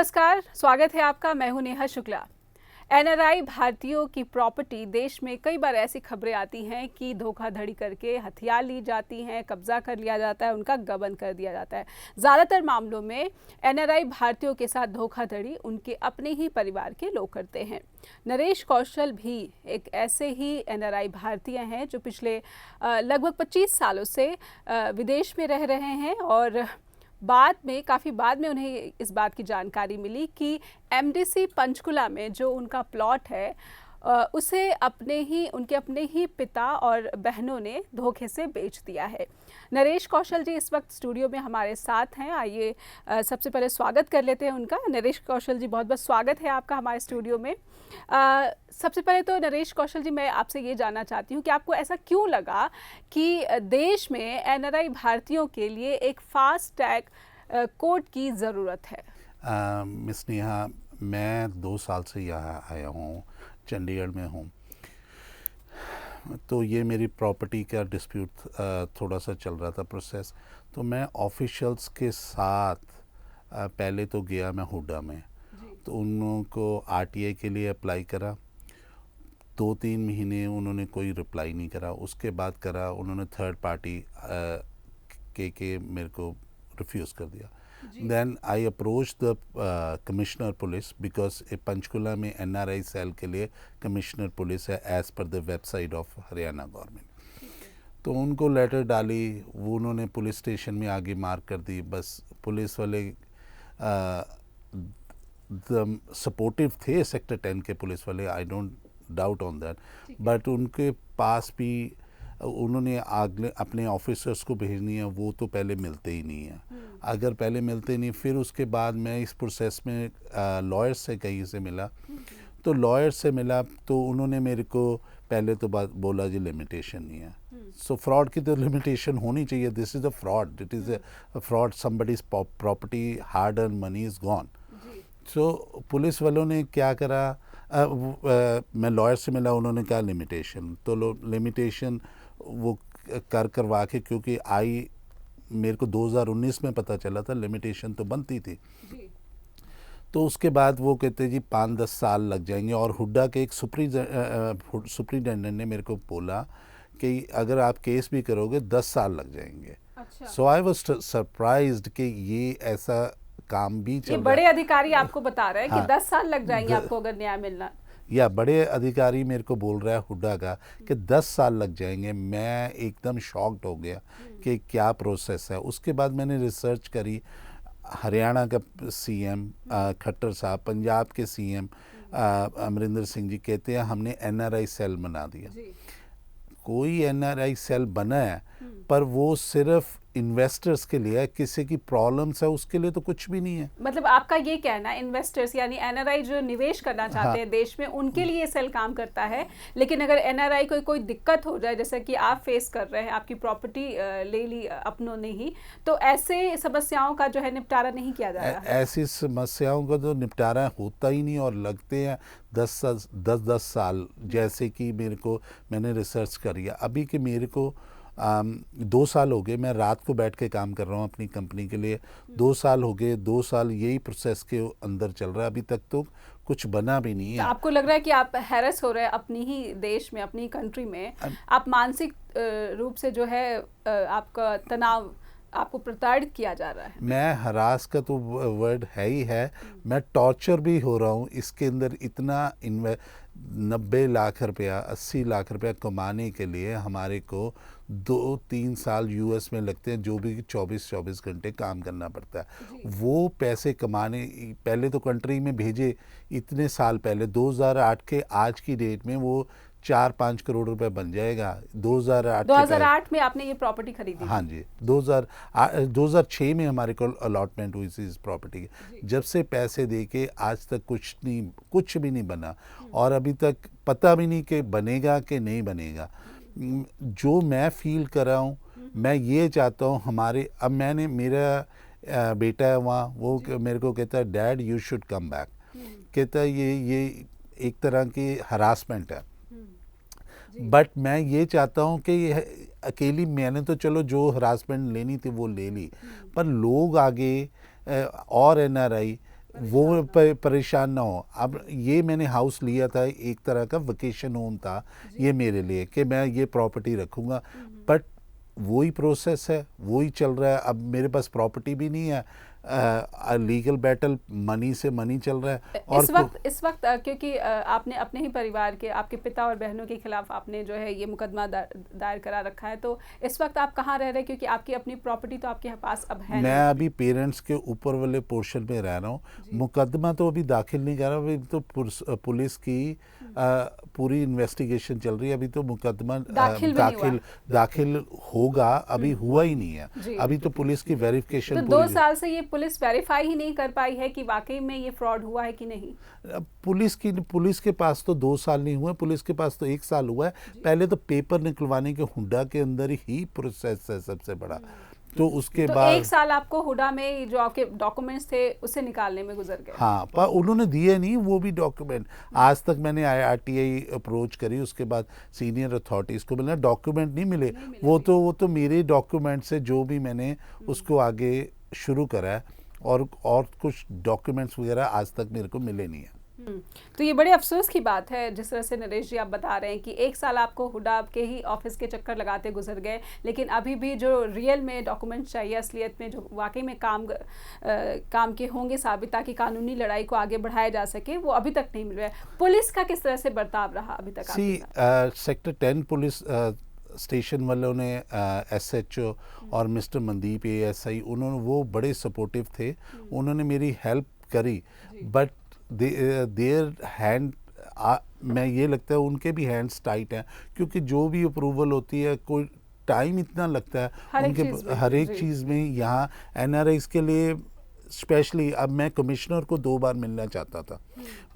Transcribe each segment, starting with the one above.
नमस्कार, स्वागत है आपका। मैं हूं नेहा शुक्ला। एनआरआई भारतीयों की प्रॉपर्टी देश में कई बार ऐसी खबरें आती हैं कि धोखाधड़ी करके हथिया ली जाती हैं, कब्जा कर लिया जाता है, उनका गबन कर दिया जाता है। ज़्यादातर मामलों में एनआरआई भारतीयों के साथ धोखाधड़ी उनके अपने ही परिवार के लोग करते हैं। नरेश कौशल भी एक ऐसे ही एनआरआई भारतीय हैं जो पिछले लगभग 25 सालों से विदेश में रह रहे हैं और काफ़ी बाद में उन्हें इस बात की जानकारी मिली कि एमडीसी पंचकुला में जो उनका प्लॉट है उसे उनके अपने ही पिता और बहनों ने धोखे से बेच दिया है। नरेश कौशल जी इस वक्त स्टूडियो में हमारे साथ हैं। आइए सबसे पहले स्वागत कर लेते हैं उनका। नरेश कौशल जी, बहुत बहुत स्वागत है आपका हमारे स्टूडियो में। सबसे पहले तो नरेश कौशल जी, मैं आपसे ये जानना चाहती हूँ कि आपको ऐसा क्यों लगा कि देश में एनआरआई भारतीयों के लिए एक फास्ट ट्रैक कोर्ट की ज़रूरत है? मिस नेहा, मैं 2 साल से यहाँ आया हूँ, चंडीगढ़ में हूँ। तो ये मेरी प्रॉपर्टी का डिस्प्यूट थोड़ा सा चल रहा था प्रोसेस। तो मैं ऑफिशियल्स के साथ पहले तो गया मैं हुडा में, तो उनको आरटीआई के लिए अप्लाई करा। 2-3 महीने उन्होंने कोई रिप्लाई नहीं करा। उसके बाद करा उन्होंने थर्ड पार्टी के मेरे को रिफ्यूज़ कर दिया। Then I approached the commissioner police, because Panchkula में एनआरआई सेल के लिए कमिश्नर पुलिस है as per the website of Haryana government. तो उनको लेटर डाली, वो उन्होंने पुलिस स्टेशन में आगे मार्क कर दी। बस पुलिस वाले सपोर्टिव थे, सेक्टर 10 के पुलिस वाले, I don't doubt on that, but उनके पास भी उन्होंने अपने ऑफिसर्स को भेजनी है, वो तो पहले मिलते ही नहीं है। अगर पहले मिलते नहीं, फिर उसके बाद मैं इस प्रोसेस में लॉयर से कहीं से मिला। तो लॉयर से मिला तो उन्होंने मेरे को पहले तो बात बोला जी लिमिटेशन नहीं है। सो फ्रॉड की तो लिमिटेशन होनी चाहिए। This is a fraud, it is a fraud, somebody's property, hard earn money is gone. So police वालों ने क्या करा, मैं लॉयर से मिला, उन्होंने कहा लिमिटेशन। तो लिमिटेशन वो करवा के, क्योंकि मेरे को 2019 में पता चला था लिमिटेशन तो बनती थी जी। तो उसके बाद वो कहते जी 5-10 साल लग जाएंगे। और हुड्डा के एक सुप्रिटेंडेंट ने मेरे को बोला कि अगर आप केस भी करोगे 10 साल लग जाएंगे। सो आई वाज सरप्राइज्ड कि ये ऐसा काम भी चल रहा है। बड़े अधिकारी आपको बता रहे हैं कि 10 साल लग जाएंगे आपको अगर न्याय मिलना। या बड़े अधिकारी मेरे को बोल रहा है हुड्डा का कि 10 साल लग जाएंगे। मैं एकदम शॉक्ड हो गया कि क्या प्रोसेस है। उसके बाद मैंने रिसर्च करी। हरियाणा का सीएम खट्टर साहब, पंजाब के सीएम अमरिंदर सिंह जी कहते हैं हमने एनआरआई सेल बना दिया। कोई एनआरआई सेल बना है पर वो सिर्फ इन्वेस्टर्स के लिए है, किसी की प्रॉब्लम्स है उसके लिए तो कुछ भी नहीं है। मतलब आपका ये कहना है इन्वेस्टर्स यानी एनआरआई जो निवेश करना चाहते हैं देश में, उनके लिए सेल काम करता है। लेकिन अगर एनआरआई को कोई दिक्कत हो जाए, जैसे कि आप फेस कर रहे हैं, आपकी प्रॉपर्टी ले ली अपनों ने ही, तो ऐसे समस्याओं का जो है निपटारा नहीं किया जा रहा है। ऐसी समस्याओं का तो निपटारा होता ही नहीं और लगते हैं 10 साल। जैसे कि मैंने रिसर्च करी है अभी कि मेरे को 2 साल हो गए, मैं रात को बैठ के काम कर रहा हूँ अपनी कंपनी के लिए। 2 साल हो गए, 2 साल यही प्रोसेस के अंदर चल रहा है, अभी तक तो कुछ बना भी नहीं है। तो आपको लग रहा है कि आप हैरेस हो रहे हैं अपनी ही देश में, अपनी कंट्री में? आप मानसिक रूप से जो है आपका तनाव, आपको प्रताड़ित किया जा रहा है? मैं हरास का तो वर्ड है ही है, मैं टॉर्चर भी हो रहा हूँ इसके अंदर। इतना 90 लाख रुपया 80 लाख रुपया कमाने के लिए हमारे को 2-3 साल यूएस में लगते हैं, जो भी 24 घंटे काम करना पड़ता है। वो पैसे कमाने पहले तो कंट्री में भेजे इतने साल पहले, 2008 के आज की डेट में वो 4-5 करोड़ रुपए बन जाएगा। 2008 में आपने ये प्रॉपर्टी खरीदी? हाँ जी, 2006 में हमारे को अलॉटमेंट हुई थी इस प्रॉपर्टी की। जब से पैसे दे के आज तक कुछ भी नहीं बना और अभी तक पता भी नहीं कि बनेगा कि नहीं बनेगा। जो मैं फील कर रहा हूँ, मैं ये चाहता हूँ अब मेरा बेटा है वहाँ, वो मेरे को कहता है dad you should come back. कहता है ये एक तरह की हरासमेंट है। बट मैं ये चाहता हूँ कि अकेली मैंने तो चलो जो हरासमेंट लेनी थी वो ले ली, पर लोग आगे और एनआरआई वो परेशान ना हो। अब ये मैंने हाउस लिया था, एक तरह का वेकेशन होम था ये मेरे लिए कि मैं ये प्रॉपर्टी रखूँगा, बट वही प्रोसेस है, वही चल रहा है। अब मेरे पास प्रॉपर्टी भी नहीं है, लीगल बैटल मनी से मनी चल रहा है। और इस वक्त क्योंकि आपने अपने ही परिवार के, आपके पिता और बहनों के खिलाफ आपने जो है ये मुकदमा दायर करा रखा है, तो इस वक्त आप कहाँ रह रहे हैं? क्योंकि आपकी अपनी प्रॉपर्टी तो आपके पास अब है मैं नहीं। अभी पेरेंट्स के ऊपर वाले पोर्शन में रह रहा हूँ। मुकदमा तो अभी दाखिल नहीं कर रहा, अभी तो पुलिस की पूरी इन्वेस्टिगेशन चल रही है। अभी तो मुकदमा दाखिल होगा, अभी हुआ ही नहीं है। अभी तो पुलिस की वेरिफिकेशन। तो 2 साल से ये पुलिस वेरीफाई ही नहीं कर पाई है कि वाकई में ये फ्रॉड हुआ है कि नहीं। पुलिस के पास तो 2 साल नहीं हुए, पुलिस के पास तो 1 साल हुआ है। पहले तो पेपर निकलवाने के हुडा के अंदर ही प्रोसेस है सबसे बड़ा, तो उसके बाद 1 साल आपको हुडा में जो आपके डॉक्यूमेंट्स थे उसे निकालने में गुजर गए। हाँ, पर उन्होंने दिए नहीं वो भी डॉक्यूमेंट। आज तक मैंने IRTI अप्रोच करी, उसके बाद सीनियर अथॉरिटीज़ को मिला, डॉक्यूमेंट नहीं मिले। वो तो मेरे डॉक्यूमेंट से जो भी मैंने उसको आगे शुरू करा है, और कुछ डॉक्यूमेंट्स वगैरह आज तक मेरे को मिले नहीं है। तो ये बड़े अफसोस की बात है जिस तरह से नरेश जी आप बता रहे हैं कि 1 साल आपको हुडा के ही ऑफिस के चक्कर लगाते गुजर गए, लेकिन अभी भी जो रियल में डॉक्यूमेंट चाहिए, असलियत में जो वाकई में काम के होंगे साबित, ताकि कानूनी लड़ाई को आगे बढ़ाया जा सके, वो अभी तक नहीं मिल रहा है। पुलिस का किस तरह से बर्ताव रहा अभी तक? सेक्टर 10 पुलिस स्टेशन वालों ने SHO और मिस्टर मनदीप ASI, उन्होंने वो बड़े सपोर्टिव थे, उन्होंने मेरी हेल्प करी, बट देयर हैंड, मैं ये लगता है उनके भी हैंड्स टाइट हैं, क्योंकि जो भी अप्रूवल होती है कोई टाइम इतना लगता है उनके हर एक चीज़ में। यहाँ NRIs के लिए स्पेशली, अब मैं कमिश्नर को 2 बार मिलना चाहता था,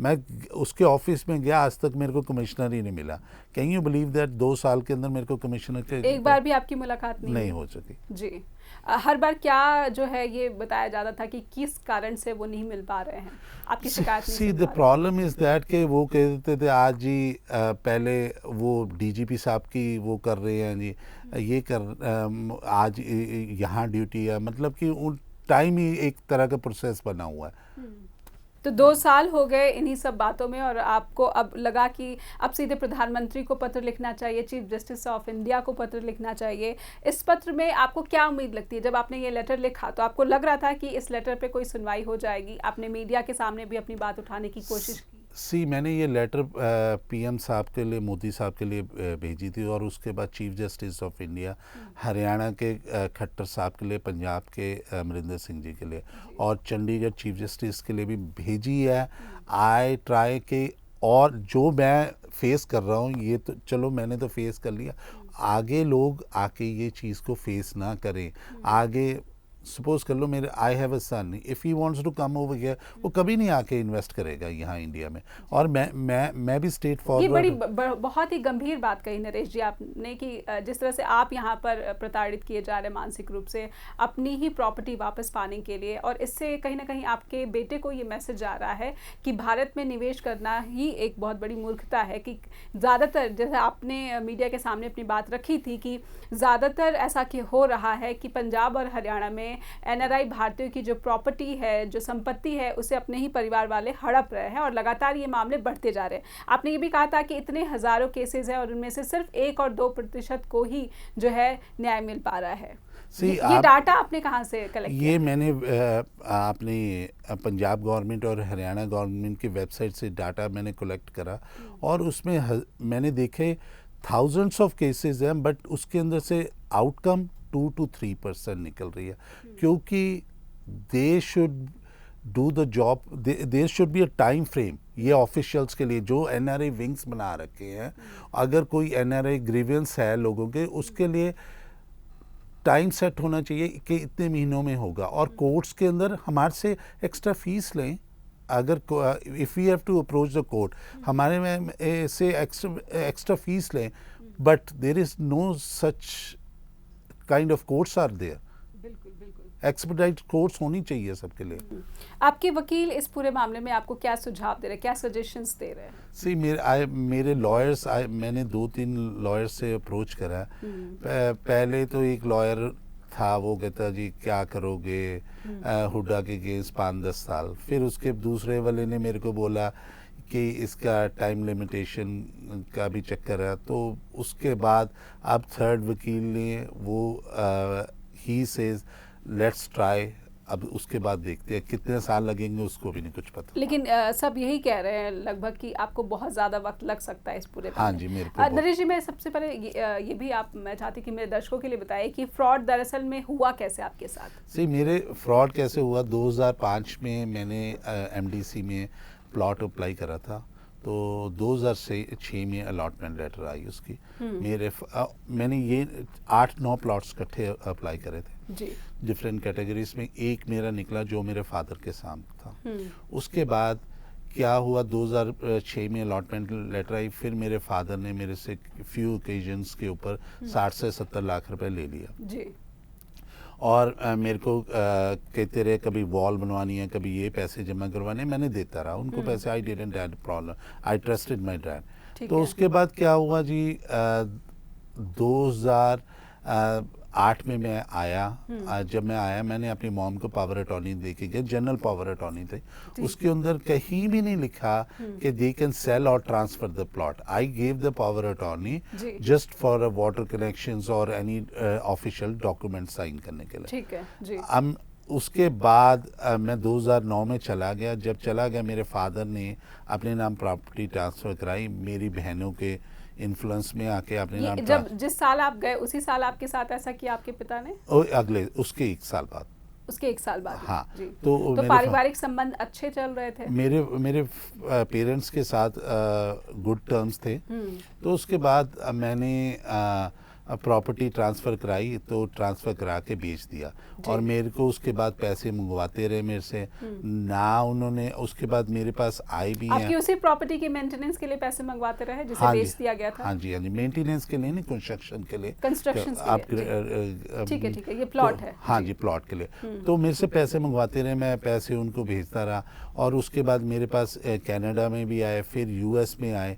मैं उसके ऑफिस में गया, आज तक मेरे को कमिश्नर ही नहीं मिला। कैन यू बिलीव दैट 2 साल के अंदर मेरे को कमिश्नर के एक बार भी आपकी मुलाकात नहीं हो सकी। जी, हर बार क्या जो है ये बताया जाता था कि किस कारण से वो नहीं मिल पा रहे हैं, आपकी शिकायत नहीं? See the problem is that कि वो कह देते थे आज जी पहले वो DGP साहब की वो कर रहे हैं जी, ये आज यहाँ ड्यूटी है, मतलब कि उन टाइम ही एक तरह का प्रोसेस बना हुआ है। तो 2 साल हो गए इन्हीं सब बातों में, और आपको अब लगा कि अब सीधे प्रधानमंत्री को पत्र लिखना चाहिए, चीफ जस्टिस ऑफ इंडिया को पत्र लिखना चाहिए। इस पत्र में आपको क्या उम्मीद लगती है? जब आपने ये लेटर लिखा तो आपको लग रहा था कि इस लेटर पे कोई सुनवाई हो जाएगी? आपने मीडिया के सामने भी अपनी बात उठाने की कोशिश की? मैंने ये लेटर PM साहब के लिए, मोदी साहब के लिए भेजी थी, और उसके बाद chief justice of India, Haryana के खट्टर साहब के लिए, पंजाब के अमरिंदर सिंह जी के लिए, और चंडीगढ़ चीफ जस्टिस के लिए भी भेजी है। आई ट्राई के, और जो मैं फेस कर रहा हूँ ये तो चलो मैंने तो फेस कर लिया, आगे लोग आके ये चीज़ को फेस ना करें। आगे सपोज कर लो मेरे I have a son, if he wants to come over here, वो कभी नहीं आके इन्वेस्ट करेगा यहाँ इंडिया में। और मैं भी स्ट्रेट फॉरवर्ड। ये बहुत ही गंभीर बात कही नरेश जी आपने कि जिस तरह से आप यहाँ पर प्रताड़ित किए जा रहे हैं मानसिक रूप से अपनी ही प्रॉपर्टी वापस पाने के लिए, और इससे कहीं ना कहीं आपके बेटे को ये मैसेज आ रहा है कि भारत में निवेश करना ही एक बहुत बड़ी मूर्खता है। कि ज़्यादातर, जैसे आपने मीडिया के सामने अपनी बात रखी थी कि ज़्यादातर ऐसा कि हो रहा है कि पंजाब और हरियाणा में NRI भारतीयों की जो प्रॉपर्टी है, जो संपत्ति है, उसे अपने ही परिवार वाले हड़प रहे हैं, और लगातार ये मामले बढ़ते जा रहे हैं। आपने ये भी कहा था कि इतने हज़ारों केसेस हैं और उनमें से सिर्फ 1 और 2% को ही जो है न्याय मिल पा रहा है। ये डाटा आपने कहाँ से कलेक्ट किया? ये मैंने अपनी पंजाब गवर्नमेंट और हरियाणा गवर्नमेंट की वेबसाइट से डाटा मैंने कलेक्ट करा, और उसमें मैंने देखे थाउजेंड्स ऑफ केसेस हैं, बट उसके अंदर से आउटकम 2 to 3% निकल रही है, क्योंकि they should do the job, there should be a time frame ये ऑफिशियल्स के लिए जो NRI विंग्स बना रखे हैं। अगर कोई NRI ग्रीवेंस है लोगों के, उसके लिए टाइम सेट होना चाहिए कि इतने महीनों में होगा, और कोर्ट्स के अंदर हमारे से एक्स्ट्रा फीस लें। अगर if we have to approach the court, हमारे में से एक्स्ट्रा फीस लें, but there is no such kind of courts are there. Expedite courts होनी चाहिए सबके लिए। आपके वकील इस पूरे मामले में आपको क्या सुझाव दे रहे हैं, क्या सजेशंस दे रहे हैं? मेरे लॉयर्स, मैंने 2-3 लॉयर्स से अप्रोच करा। पहले तो एक लॉयर था, वो कहता जी क्या करोगे हुड्डा के केस 5-10 साल। फिर उसके दूसरे वाले ने मेरे को बोला कि इसका टाइम लिमिटेशन का भी चक्कर है। तो उसके बाद अब थर्ड वकील ने वो ही सेज लेट्स ट्राई, अब उसके बाद देखते हैं कितने साल लगेंगे, उसको भी नहीं कुछ पता। लेकिन सब यही कह रहे हैं लगभग कि आपको बहुत ज़्यादा वक्त लग सकता है इस पूरे हाँ जी, मेरे को नरेश जी, मैं सबसे पहले ये भी मैं चाहती कि मेरे दर्शकों के लिए बताएं कि फ्रॉड दरअसल में हुआ कैसे आपके साथ। सही मेरे फ्रॉड कैसे हुआ, 2005 में मैंने एमडीसी में प्लॉट अप्लाई करा था। तो 2006 में अलॉटमेंट लेटर आई उसकी। मैंने ये 8-9 प्लॉट्स इकट्ठे अप्लाई करे थे जी, डिफरेंट कैटेगरीज में। एक मेरा निकला जो मेरे फादर के सामने था। उसके बाद क्या हुआ, 2006 में अलॉटमेंट लेटर आई। फिर मेरे फादर ने मेरे से फ्यू ओकेजन्स के ऊपर 60 से 70 लाख रुपए ले लिया जी। और मेरे को कहते रहे कभी वॉल बनवानी है, कभी ये पैसे जमा करवाने, मैंने देता रहा उनको पैसे। I didn't have problem, I trusted my dad. तो उसके बाद क्या हुआ जी, 2008 में मैं आया। जब मैं आया मैंने अपनी मॉम को पावर अटॉर्नी दे के गया, जनरल पावर अटॉर्नी थी। उसके अंदर कहीं भी नहीं लिखा कि दे कैन सेल और transfer the plot. I gave the power attorney just for water connections और एनी ऑफिशियल डॉक्यूमेंट साइन करने के लिए। ठीक है जी। अब उसके बाद मैं 2009 में चला गया। जब चला गया मेरे फादर ने अपने नाम प्रॉपर्टी ट्रांसफ़र कराई, मेरी बहनों के इन्फ्लुएंस में आके अपने नाम। जब जिस साल आप गए उसी साल आपके साथ ऐसा किया आपके पिता ने? अगले उसके 1 साल बाद। उसके 1 साल बाद? हाँ जी। तो पारिवारिक संबंध अच्छे चल रहे थे? मेरे पेरेंट्स के साथ गुड टर्म्स थे। तो उसके बाद मैंने प्रॉपर्टी ट्रांसफ़र कराई, तो ट्रांसफ़र करा के बेच दिया। और मेरे को उसके बाद पैसे मंगवाते रहे मेरे से ना उन्होंने। उसके बाद मेरे पास आए भी हैं। आपकी उसी प्रॉपर्टी के मेंटेनेंस के लिए पैसे मंगवाते रहे जिसे बेच दिया गया था? हाँ जी, हाँ जी, मेंटेनेंस के लिए नहीं, कंस्ट्रक्शन के लिए। कंस्ट्रक्शन ठीक है ठीक है, ये प्लॉट है। हाँ जी, प्लॉट के लिए। तो मेरे से पैसे मंगवाते रहे, मैं पैसे उनको भेजता रहा। और उसके बाद मेरे पास कनाडा में भी आए, फिर यूएस में आए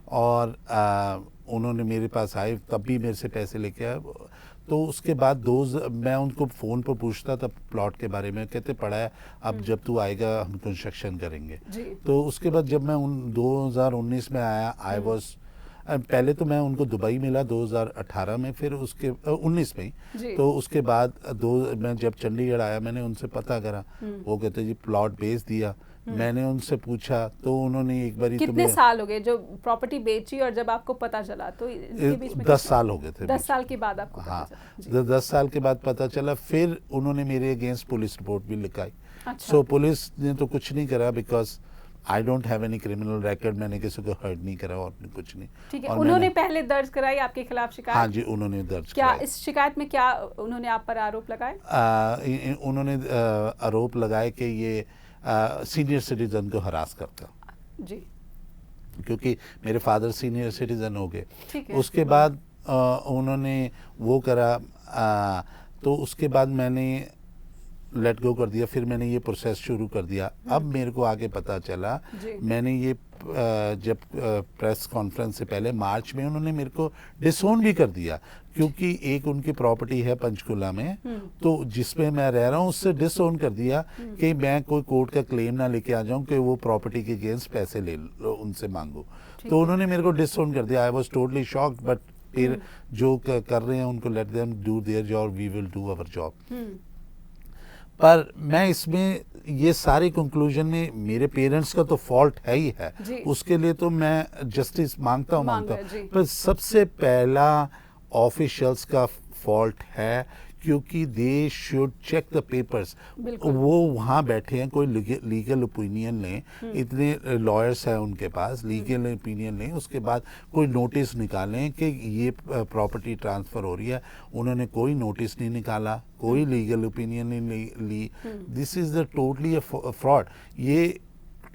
और उन्होंने मेरे पास आए, तब भी मेरे से पैसे लेके आए। तो उसके बाद मैं उनको फ़ोन पर पूछता था प्लॉट के बारे में, कहते पड़ा है, अब जब तू आएगा हम कंस्ट्रक्शन करेंगे। तो उसके बाद जब मैं 2019 में आया, आई वॉज पहले तो मैं उनको दुबई मिला 2018 में, फिर उसके 19 में ही। तो उसके बाद मैं जब चंडीगढ़ आया मैंने उनसे पता करा, वो कहते जी प्लॉट बेच दिया। मैंने उनसे पूछा तो उन्होंने एक बार कितने साल हो गए जो प्रॉपर्टी बेची और जब आपको पता चला? तो इसके बीच में 10 साल हो गए थे। 10 साल के बाद आपको हाँ, 10 साल के बाद पता चला। फिर उन्होंने मेरे अगेंस्ट पुलिस रिपोर्ट भी लिखाई। सो पुलिस ने तो कुछ नहीं करा, because I don't have any criminal record. मैंने किसी को हर्ट नहीं करा और कुछ नहीं। ठीक है, उन्होंने पहले दर्ज कराई आपके खिलाफ शिकायत? हाँ जी, उन्होंने दर्ज क्या इस शिकायत में क्या उन्होंने आप पर आरोप लगाए? उन्होंने आरोप लगाए कि ये सीनियर सिटीजन को हरास करता जी, क्योंकि मेरे फादर सीनियर सिटीजन हो गए। उसके हाँ। बाद उन्होंने वो करा, तो उसके बाद मैंने लेट गो कर दिया। फिर मैंने ये प्रोसेस शुरू कर दिया। अब मेरे को आगे पता चला, मैंने ये जब प्रेस कॉन्फ्रेंस से पहले मार्च में उन्होंने मेरे को डिसोन भी कर दिया, क्योंकि एक उनकी प्रॉपर्टी है पंचकुला में, तो जिसमें मैं रह रहा हूँ उससे डिसोन कर दिया कि मैं कोई कोर्ट का क्लेम ना लेके आ जाऊँ कि वो प्रॉपर्टी के अगेंस्ट पैसे ले लो, उनसे मांगो। तो उन्होंने मेरे को डिसोन कर दिया। I was totally shocked, but फिर जो कर रहे हैं उनको let them do their job, we will do our job. पर मैं इसमें ये सारे कंक्लूजन में मेरे पेरेंट्स का तो फॉल्ट है ही है, उसके लिए तो मैं जस्टिस मांगता हूँ। पर सबसे पहला ऑफिशियल्स का फॉल्ट है, क्योंकि they should check the papers. वो वहाँ बैठे हैं, कोई लीगल ओपिनियन लें, इतने लॉयर्स हैं उनके पास, लीगल ओपिनियन लें, उसके बाद कोई नोटिस निकालें कि ये प्रॉपर्टी ट्रांसफ़र हो रही है। उन्होंने कोई नोटिस नहीं निकाला, कोई लीगल ओपिनियन नहीं ली। This is the totally fraud. ये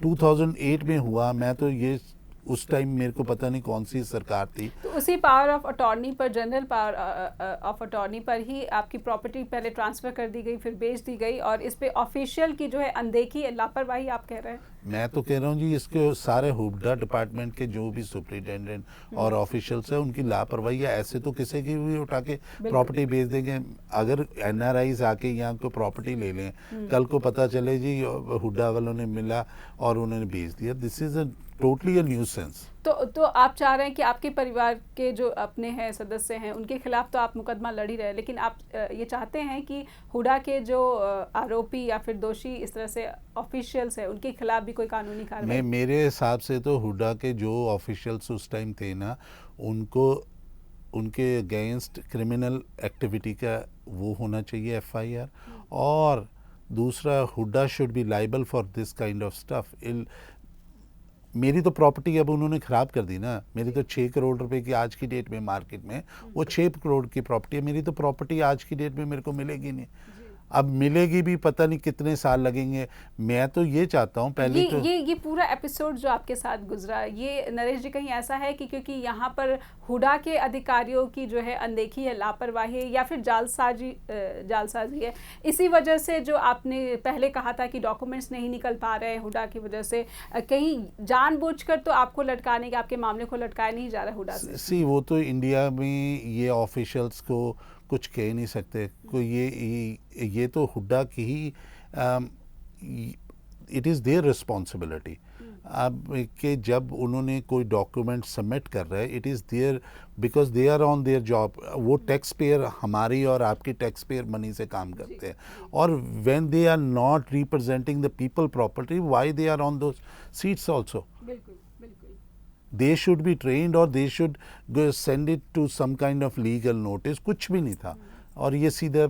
2008 में हुआ। मैं तो ये उस टाइम मेरे को पता नहीं कौन सी सरकार थी। तो उसी पावर ऑफ अटॉर्नी पर, जनरल पावर ऑफ अटॉर्नी पर ही आपकी प्रॉपर्टी पहले ट्रांसफ़र कर दी गई, फिर बेच दी गई, और इस पे ऑफिशियल की जो है अनदेखी, लापरवाही आप कह रहे हैं? मैं तो कह रहा हूँ जी, इसके सारे हुड्डा डिपार्टमेंट के जो भी सुपरिटेंडेंट और ऑफिशियल्स हैं उनकी लापरवाही है। ऐसे तो किसी की भी उठा के प्रॉपर्टी बेच देंगे। अगर एनआरआईज आके यहाँ को प्रॉपर्टी ले लें, कल को पता चले जी हुड्डा वालों ने मिला और उन्होंने बेच दिया, this is a totally a nuisance. तो आप चाह रहे हैं कि आपके परिवार के जो अपने हैं सदस्य हैं उनके खिलाफ तो आप मुकदमा लड़ ही रहे हैं, लेकिन आप ये चाहते हैं कि हुडा के जो आरोपी या फिर दोषी इस तरह से ऑफिशियल्स हैं उनके खिलाफ भी कोई कानूनी कार्रवाई? मेरे हिसाब से तो हुडा के जो ऑफिशियल्स उस टाइम थे ना, उनको उनके अगेंस्ट क्रिमिनल एक्टिविटी का वो होना चाहिए एफआईआर, और दूसरा Hooda should be liable for this kind of stuff. मेरी तो प्रॉपर्टी अब उन्होंने ख़राब कर दी ना। मेरी तो 6 करोड़ रुपए की आज की डेट में मार्केट में वो 6 करोड़ की प्रॉपर्टी है। मेरी तो प्रॉपर्टी आज की डेट में मेरे को मिलेगी नहीं। अब मिलेगी भी पता नहीं कितने साल लगेंगे। मैं तो ये चाहता हूँ पहले तो ये पूरा एपिसोड जो आपके साथ गुजरा, ये नरेश जी कहीं ऐसा है कि क्योंकि यहाँ पर हुडा के अधिकारियों की जो है अनदेखी है, लापरवाही है, या फिर जालसाजी है, इसी वजह से जो आपने पहले कहा था कि डॉक्यूमेंट्स नहीं निकल पा रहे हैं हुडा की वजह से, कहीं जानबूझकर तो आपको लटकाने के, आपके मामले को लटकाया नहीं जा रहा हुडा से? वो तो इंडिया में ये ऑफिशियल्स को कुछ कह नहीं सकते। कोई ये तो हुड्डा की ही, इट इज़ देयर रिस्पॉन्सिबिलिटी। अब कि जब उन्होंने कोई डॉक्यूमेंट सबमिट कर रहे हैं, it is there, because they are on their job. वो टैक्स पेयर, हमारी और आपकी टैक्स पेयर मनी से काम करते हैं, और when they are not representing the people property, why they are on those seats also? They should be trained, or they should send it to some kind of legal notice। कुछ भी नहीं था, और ये सीधा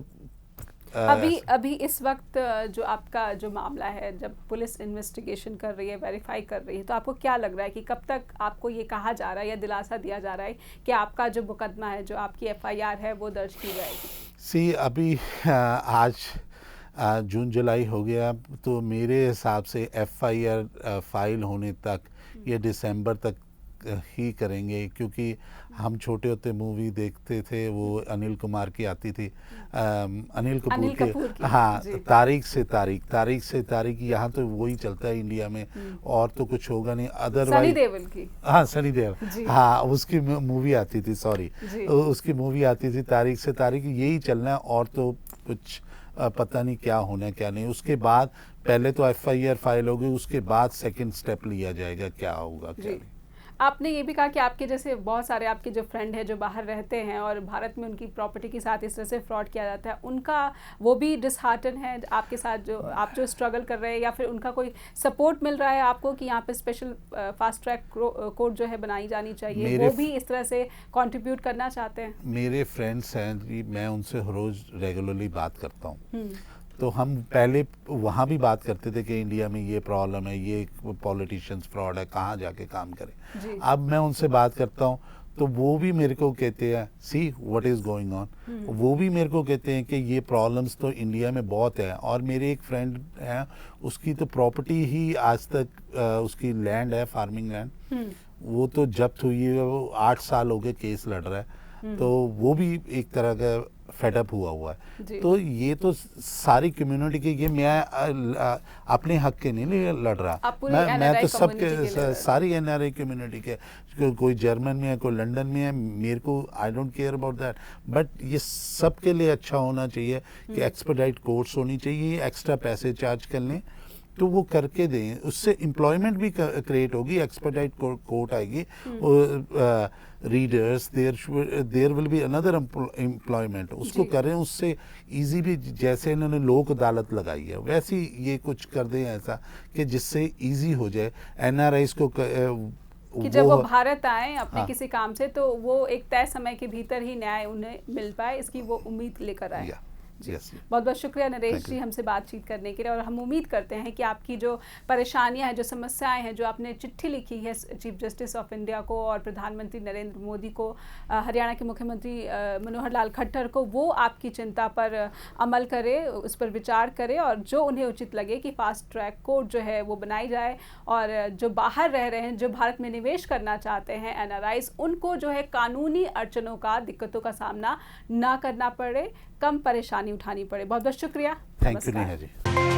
अभी इस वक्त जो आपका जो मामला है, जब पुलिस इन्वेस्टिगेशन कर रही है, वेरीफाई कर रही है, तो आपको क्या लग रहा है कि कब तक आपको ये कहा जा रहा है या दिलासा दिया जा रहा है कि आपका जो मुकदमा है, जो आपकी एफआईआर है, वो दर्ज की जाएगी? अभी आज जून जुलाई हो गया, तो मेरे हिसाब से एफआईआर फाइल होने तक ये दिसंबर तक ही करेंगे, क्योंकि हम छोटे होते मूवी देखते थे, वो अनिल कुमार की आती थी, अनिल कपूर की। हाँ, तारीख से तारीख, यहाँ तो वही चलता है इंडिया में, और तो कुछ होगा नहीं। अदरवाइज सनी देओल की, हाँ सनी देओल, हाँ उसकी मूवी आती थी, सॉरी उसकी मूवी आती थी तारीख से तारीख, यही चलना है, और तो कुछ पता नहीं क्या होना है क्या नहीं। उसके बाद पहले तो एफआईआर फाइल होगी, उसके बाद सेकंड स्टेप लिया जाएगा, क्या होगा क्या नहीं। आपने ये भी कहा कि आपके जैसे बहुत सारे आपके जो फ्रेंड हैं जो बाहर रहते हैं और भारत में उनकी प्रॉपर्टी के साथ इस तरह से फ्रॉड किया जाता है, उनका वो भी डिसहार्टन है आपके साथ, जो आप जो स्ट्रगल कर रहे हैं, या फिर उनका कोई सपोर्ट मिल रहा है आपको कि यहाँ पे स्पेशल फास्ट ट्रैक कोर्ट जो है बनाई जानी चाहिए, वो भी इस तरह से कंट्रीब्यूट करना चाहते हैं? मेरे फ्रेंड्स हैं, मैं उनसे रोज़ रेगुलरली बात करता हूँ, तो हम पहले वहाँ भी बात करते थे कि इंडिया में ये प्रॉब्लम है, ये पॉलिटिशियंस फ्रॉड है, कहाँ जाके काम करें। अब मैं उनसे बात करता हूँ तो वो भी मेरे को कहते हैं see what is going on, वो भी मेरे को कहते हैं कि ये प्रॉब्लम्स तो इंडिया में बहुत है। और मेरे एक फ्रेंड है, उसकी तो प्रॉपर्टी ही आज तक उसकी लैंड है, फार्मिंग लैंड, वो तो जब्त हुई है, वो 8 साल हो गए केस लड़ रहा है, तो वो भी एक तरह का फेडअप हुआ है। तो ये तो सारी कम्युनिटी के, ये मैं अपने हक के नहीं लड़ रहा, मैं तो सबके, सारी एनआरआई कम्युनिटी के, कोई जर्मन में है, कोई लंदन में है, मेरे को I don't care about that, but ये सबके लिए अच्छा होना चाहिए कि एक्सपर्टाइट कोर्स होनी चाहिए, एक्स्ट्रा पैसे चार्ज कर लें तो वो करके दें, उससे एम्प्लॉयमेंट भी क्रिएट होगी, एक्सपर्टाइट कोर्ट आएगी, readers, there will be another employment, उसको करें, उससे इजी भी, जैसे इन्होंने लोक अदालत लगाई है वैसे ये कुछ कर दें ऐसा कि जिससे इजी हो जाए एनआरआईज को, कि जब वो भारत आए अपने किसी काम से तो वो एक तय समय के भीतर ही न्याय उन्हें मिल पाए, इसकी वो उम्मीद लेकर आए। Yes, yes. बहुत बहुत शुक्रिया नरेश Thank जी you. हमसे बातचीत करने के लिए, और हम उम्मीद करते हैं कि आपकी जो परेशानियां हैं, जो समस्याएं हैं, जो आपने चिट्ठी लिखी है चीफ जस्टिस ऑफ इंडिया को और प्रधानमंत्री नरेंद्र मोदी को, हरियाणा के मुख्यमंत्री मनोहर लाल खट्टर को, वो आपकी चिंता पर अमल करे, उस पर विचार करे, और जो उन्हें उचित लगे कि फास्ट ट्रैक कोर्ट जो है वो बनाई जाए, और जो बाहर रह रहे हैं, जो भारत में निवेश करना चाहते हैं एनआरआईज, उनको जो है कानूनी अड़चनों का, दिक्कतों का सामना ना करना पड़े, कम परेशानी उठानी पड़े। बहुत बहुत शुक्रिया। थैंक यू नमस्कार। नेहा जी।